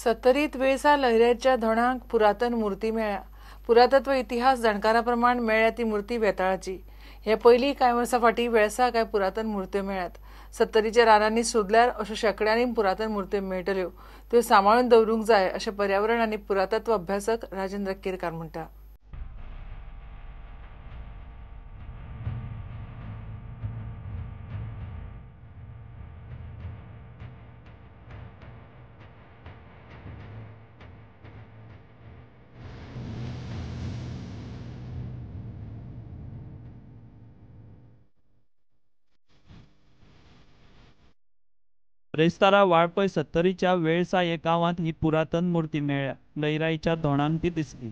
सत्तरीत वेळसा लहिरेच्या धोणाक पुरातन मूर्ती मेळ्ळ्या. पुरातत्व इतिहास जाणकाराप्रमाण मेळ्ळ्या ती मूर्ती वेताळाची. हे पयलीं कांय वर्सां फाटीं वेळसा कांय पुरातन मूर्त्यो मेळ्ळ्यात. सत्तरीच्या रानांनी सोदल्यार अश्यो शेकड्यांनी पुरातन मूर्त्यो मेळटल्यो. त्यो सांबाळून दवरूंक जाय अशें पर्यावरण आनी पुरातत्व अभ्यासक राजेंद्र केरकार म्हणटा. रेस्तारा वाळपय सत्तरीच्या वेळसा हे गावात ही पुरातन मूर्ती मेळ्ळ्या. लयराईच्या धोणान ती दिसली.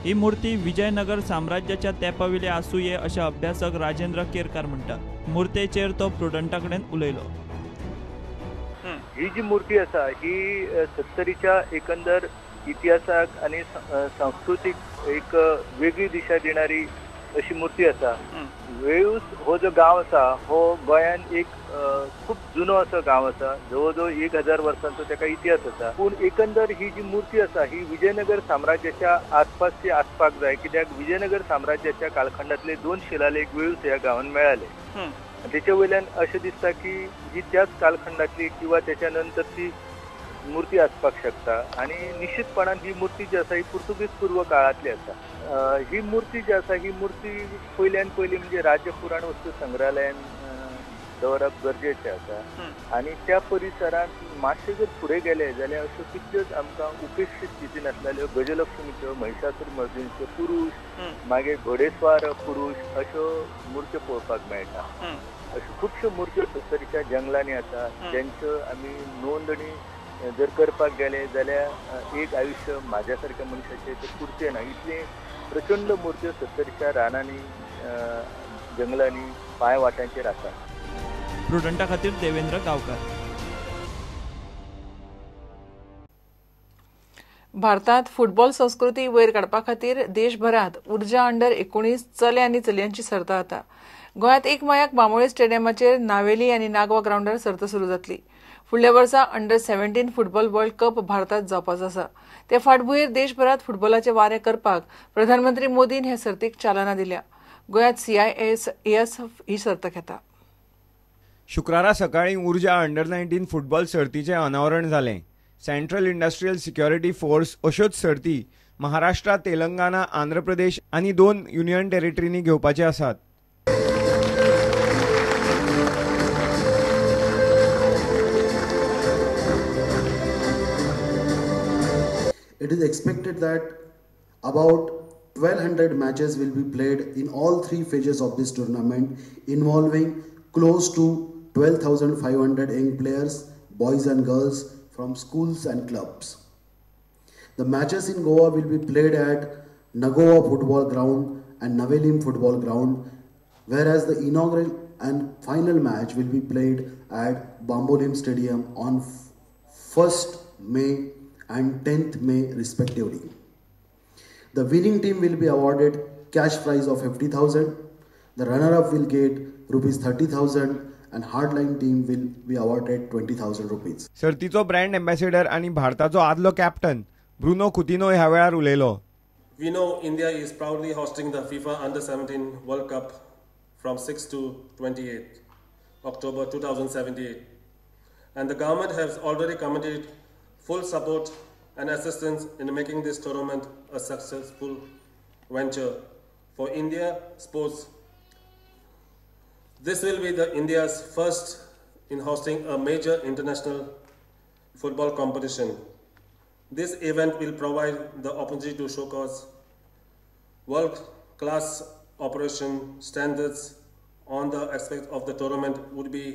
ही मूर्ती विजयनगर साम्राज्याच्या तेंपावेली आसूं ये अशें अभ्यासक राजेंद्र केरकार म्हणटा. मुर्तेचेर तो प्रुडंटा कडेन उलयलो. ही जी मूर्ती आसा ही सत्तरीच्या एकंदर इतिहासाक आणि सांस्कृतिक एक वेगळी दिशा देणारी अशी मूर्ती आसा. वेळूस हो जो गांव आसा हो गोंयान एक खूप जुनो असो गांव आसा. जवळ जवळ 1000 वर्सांचो तेका इतिहास आसा. पूण एकंदर ही जी मूर्ती आसा ही विजयनगर साम्राज्याच्या आसपासची आसपाक जाय, कित्याक विजयनगर साम्राज्याच्या कालखंडातले 2 शिलालेख वेळूस ह्या गांवान मेळाले. त्याच्या वयल्यान अशें दिसता की ही त्याच कालखंडातली किंवा त्याच्या नंतरची मूर्ती आसपाक शकता. आणि निश्चितपणान ही मूर्ती जी आसा ही पुर्तुगीज पूर्व काळातली आसा. ही मूर्ती जी आसा ही मूर्ती पयल्यान पयली म्हणजे राज्य पुराण वस्तू संग्रहालयान दवरप गरजेचें आसा. आणि त्या परिसरांत मातशे जर फुडें गेले जाल्यार अश्यो कितल्योच आमकां उपेक्षीत स्थितीन आसलेल्यो गजलक्ष्मीच्यो, महिषासूरमर्दिनीच्यो पुरुष, मागीर घोडेस्वार पुरुष अश्यो मूर्त्यो पळोवपाक मेळटा. अश्यो खुबश्यो मूर्त्यो सत्तरीच्या जंगलांनी आसा ज्यांच्यो आमी नोंदणी जर करपाक गेले जाल्यार एक आयुश्य म्हाज्या सारक्या मनशाचें ते पुरचें ना. इतले प्रचंड मूर्त्यो सत्तरीच्या रानांनी, जंगलांनी, पांय वाट्यांचेर आसा. प्रुडंटा खातीर देवेंद्र गांवकार. भारतांत फुटबॉल संस्कृती वयर काडपा खातीर देशभरांत उर्जा अंडर-19 चले आनी चलयांची सर्त जाता. गोंयांत 1 मायाक बांबोळे स्टेडियमाचेर नावेली आनी नागवा ग्राउंडार सर्त सुरू जातली. फुडल्या वर्सा अंडर-17 फुटबॉल वर्ल्ड कप भारतांत जावपाचो आसा. ते फाटभुंयेर देशभरांत फुटबॉलाचे वारें करपाक प्रधानमंत्री मोदीन हे सर्तीक चालना दिल्या. गोंयांत CISAF ही सर्त घेता. शुक्रारा सकाळीं उर्जा अंडर-19 फुटबॉल सर्तीचें अनावरण जालें. सेंट्रल इंडस्ट्रियल सिक्युरिटी फोर्स अश्योच सर्ती महाराष्ट्र, तेलंगणा, आंध्र प्रदेश आनी 2 युनियन टेरिटरींनी घेवपाचे आसात. It is expected that about 1200 matches will be played in all 3 phases of this tournament, involving close to 12,500 young players, boys and girls from schools and clubs. The matches in Goa will be played at Nagoa Football Ground and Navelim Football Ground, whereas the inaugural and final match will be played at Bambolim Stadium on 1st May and 10th May respectively. The winning team will be awarded cash prize of 50,000. The runner-up will get ₹30,000 and hardline team will be awarded ₹20,000. सर्तीचो brand ambassador आणि भारताचो आदलो captain Bruno Coutinho ह्या वेळार उलयलो. We know India is proudly hosting the FIFA Under-17 World Cup from 6 to 28 October 2017, and the government has already committed full support and assistance in making this tournament a successful venture for India sports. This will be India's first in hosting a major international football competition. This event will provide the opportunity to showcase world-class operation standards. On the aspect of the tournament would be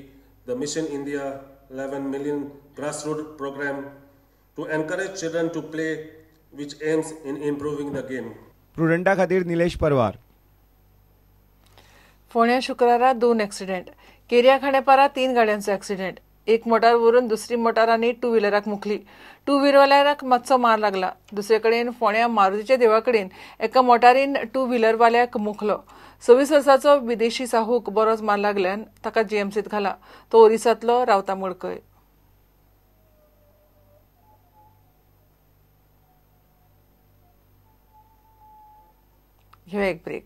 the Mission India 11 million grassroots program to encourage children to play, which aims in improving the game. प्रुडंटा खातीर निलेश परवार. फोंड्या शुक्रारा 2 accident. केरिया खांडेपारा 3 गाड्यांचो accident. एक motor व्हरून दुसरी मोटारांनी to व्हिलराक मुखली. To व्हिलरवाल्याक मातसो मार लागला. दुसरे कडेन फोंड्या मारुतीच्या देवळा कडेन एका मोटारीन टू व्हिलरवाल्याक मुखलो. 26 वर्साचो विदेशी साहूक बरोच मार लागल्यान ताका जीएमसीत घाला. तो ओरिसांतलो रावता मडकय. घेऊया एक ब्रेक.